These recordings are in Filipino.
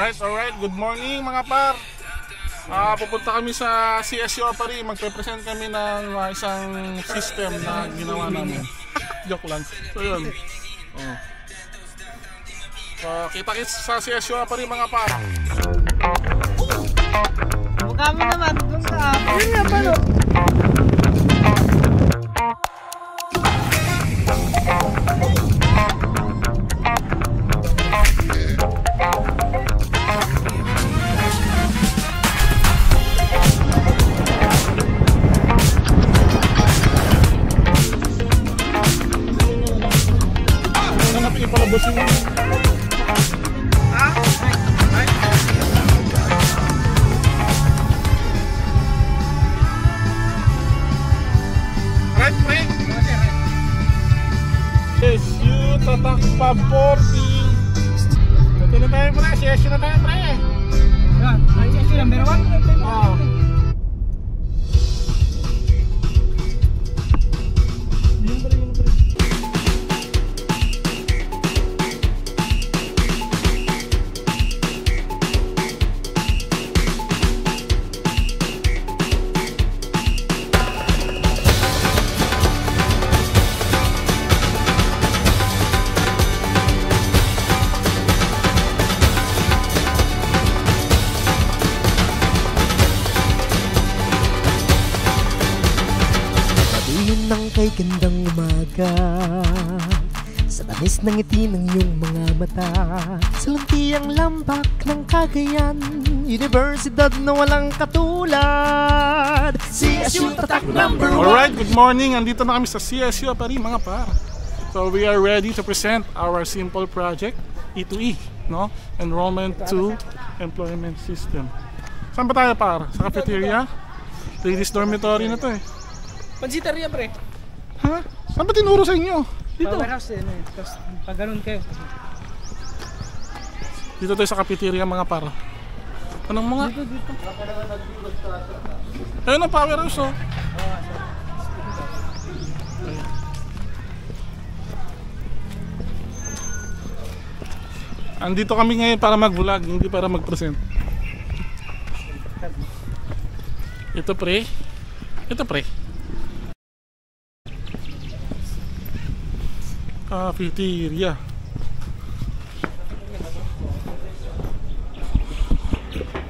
Alright, good morning mga par. Pupunta kami sa CSU Opary. Magpe-present kami ng isang system na ginawa namin. Joke lang. So yun. Kita-kits sa CSU Opary mga par. Kami naman dun sa yun nga pala. CSU tatak pa 40. Ito na tayo pre, CSU na tayo pre. Yan, CSU number 1. Nang kay gandang umaga, sa tamis ng ngiti ng iyong mga mata, sa luntiang lambak ng Cagayan, Universidad na walang katulad, CSU tatak number 1. Alright, good morning. Andito na kami sa CSU Opary mga par. So we are ready to present our simple project, E2E, no? Enrollment to Employment System. Saan ba tayo par? Sa cafeteria? Ladies dormitory na to eh. Pansiteria pre. Ha? Saan ba tinuro sa inyo? Dito. Warehouse eh. Tapos pag ganun kayo. Dito tayo sa cafeteria mga par. Anong mga? Dito. Ayun ang powerhouse oh. Andito kami ngayon para mag-vlog, hindi para mag-present. Ito pre. Ito pre. Cafeteria.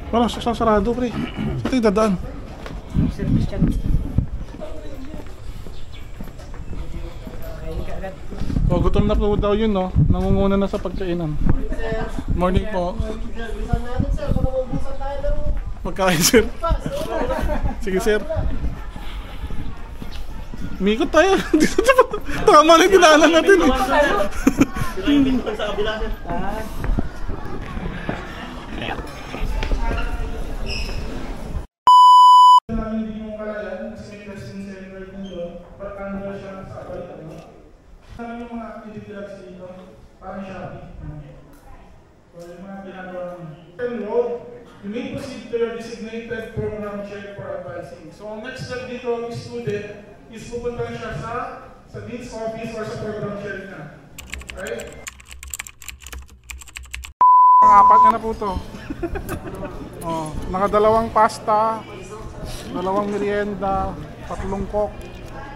Wala, sasarado pre. Saan tayo dadaan? Service chat. Kain ka agad. O, gutom na po daw yun no. Nangunguna na sa pagkainan. Morning po. Magkain sir. Sige sir. Mikot tayo. Tama na yung tinaanan natin eh. Sa kabila. Hindi mo kalayan kasi may question center kung doon. Ba't ano siya sa abay? Sabi yung mga activity labs dito, parang Shopee. So yung mga ginagawa namin. Enroll, you may proceed to your designated program check for advising. So ang next step dito ng student is pupunta siya sa Dean's office or sa program chair niya. Right? Apat na po ito. Nakadalawang pasta, dalawang merienda, 3 coke.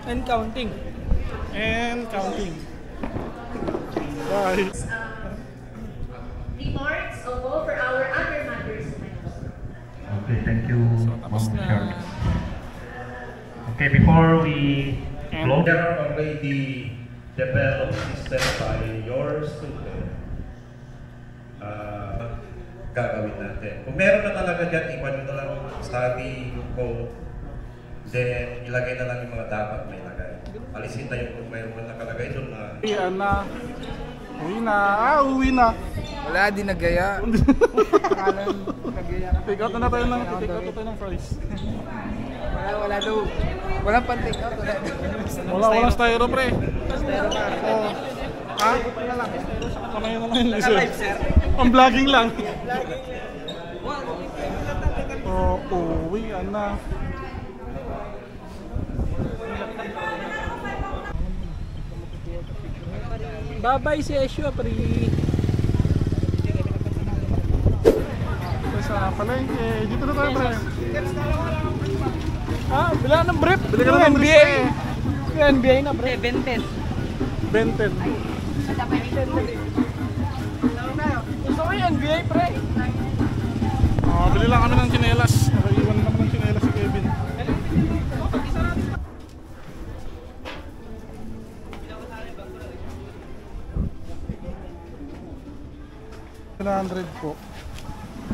And counting. And counting. Bye. Reports of all for our other matters. Okay, thank you, Ma'am Sharon. Okay, before we close, there are already developed system by your student. Gagawin natin. Kung meron na talaga dyan, iwan nyo na lang study code, then ilagay na lang yung mga dapat may lagay. Alisin na yung kung mayroon na nakalagay doon na. Ayan na. Uwi na. Uwi na. Wala, di nagaya. Take out na tayo ng fries. Wala daw. Walang pan-take out. Walang styro pre. Styro ka. Ha? Wala lang. Kamay na lang yun. Ang vlogging lang. Uwi na. Bye-bye CSU Opary. sa palengke. Dito na tayo, pre. Ah, bila ng brief. Bili ka na ng NBA. brief, Yung NBA na brief. Benten. Benten. Gusto ko yung NBA, pre. Bili lang kami ng tsinelas. Nakaiwan naman ng tsinelas si Kevin. $100 po.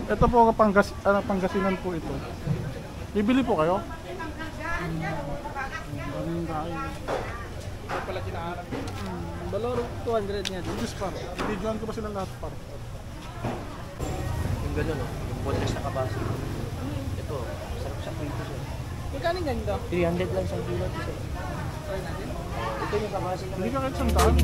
Ito po Pangasinan po ito. Bibili po kayo? Pala kinaharap. Baloro 200 nga. Yes, par. Videoan ko ba sila lahat, par? Yung gano'n, no? Yung boneless na kabasa. Ito, sarap sa prito siya. Magkano ganito? 300 lang sa kilo ito. Ito yung kabasa na Hindi ka kahit sandaan.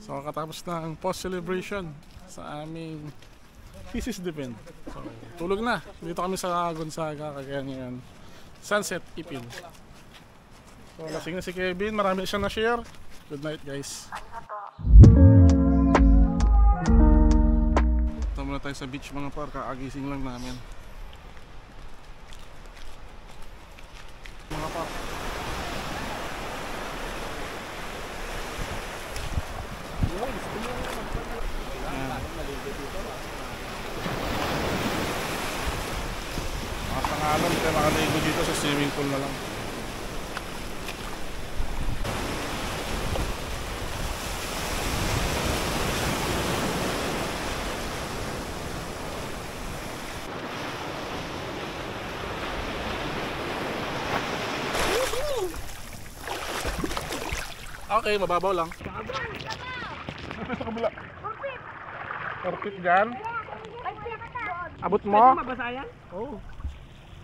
So katapos na ang post-celebration sa aming thesis defense. So tulog na. Dito kami sa Gonzaga, Cagayan ngayon. Sunset Ipil. So lasing na si Kevin. Marami siyang na-share. Good night, guys. Ito muna tayo sa beach mga par. Kaagising lang namin. Mga par. Makasangalan kaya nakaligo dito sa swimming pool na lang. Okay, mababaw lang. Sa kabila. Perfect dyan. Abot mo? Pwede mabasa yan? Oo.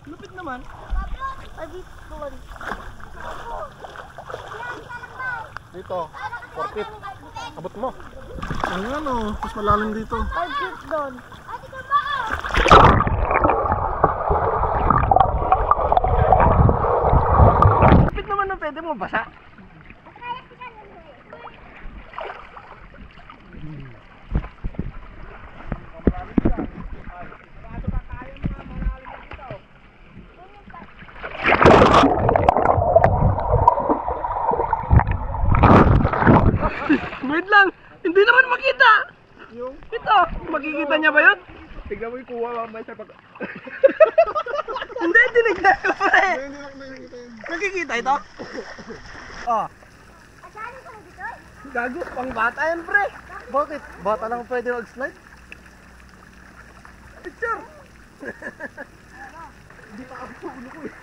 Lupit naman. Dito. Perfect. Abot mo. Ayan o. Mas malalim dito. Lupit naman na pwede mo basa. Wait lang, hindi naman makita. Ito, makikita niya ba yun? Tignan mo yung kuha mamaya sa pag... Hindi, tinignan ko pa eh. Nakikita ito? Oh. Gago, pang bata yan pre. Bakit? Bata lang pwede mag-slide? Picture. Hindi pa ako ulo ko eh.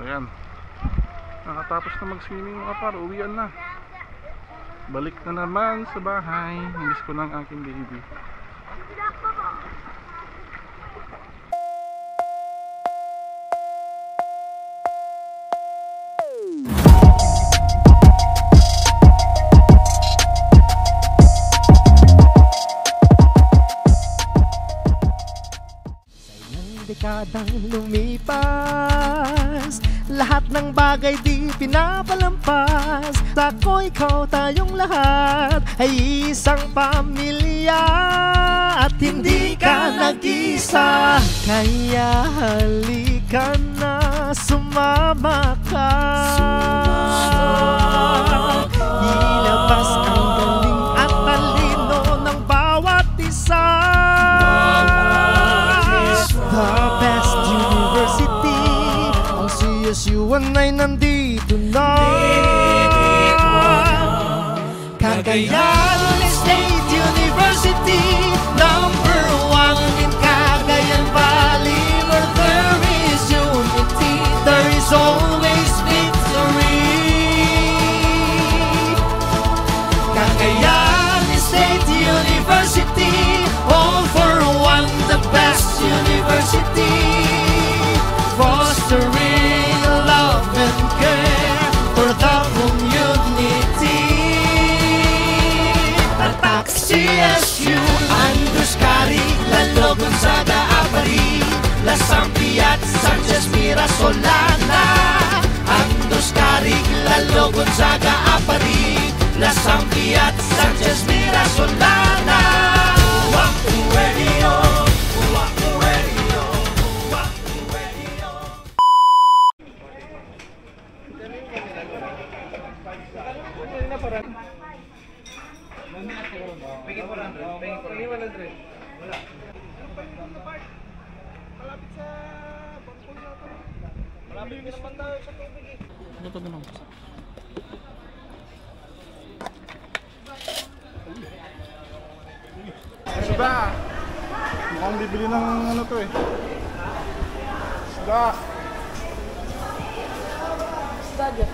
Ayan. Nakatapos na mag-swimming mga par. Uwian na. Balik na naman sa bahay. Miss ko ng aking baby. Dekadang lumipas, lahat ng bagay di pinapalampas. Ako, ikaw, tayong lahat ay isang pamilya. At hindi ka nag-isa, kaya halika na sumama ka. Ilabas ang galing at talino ng bawat isa. The best university, ang CSU-1 ay nandito na. Cagayan State University, number 1 in Cagayan Valley, where there is unity, there is always victory. Cagayan State University, all for one, the best university, fostering love and care for the community. Tatak CSU, Andres Cari, Lalo Gonzaga Apari, La Sampiat, Sanchez Mira Solana. Andres Cari, Lalo Gonzaga Apari, La Sampiat, Sanchez Mira Solana. Waku Radio, Waku Radio, Waku Radio. Ito naman. Isda! Mukhang bibili ng ano to eh. Isda! Isda dyan.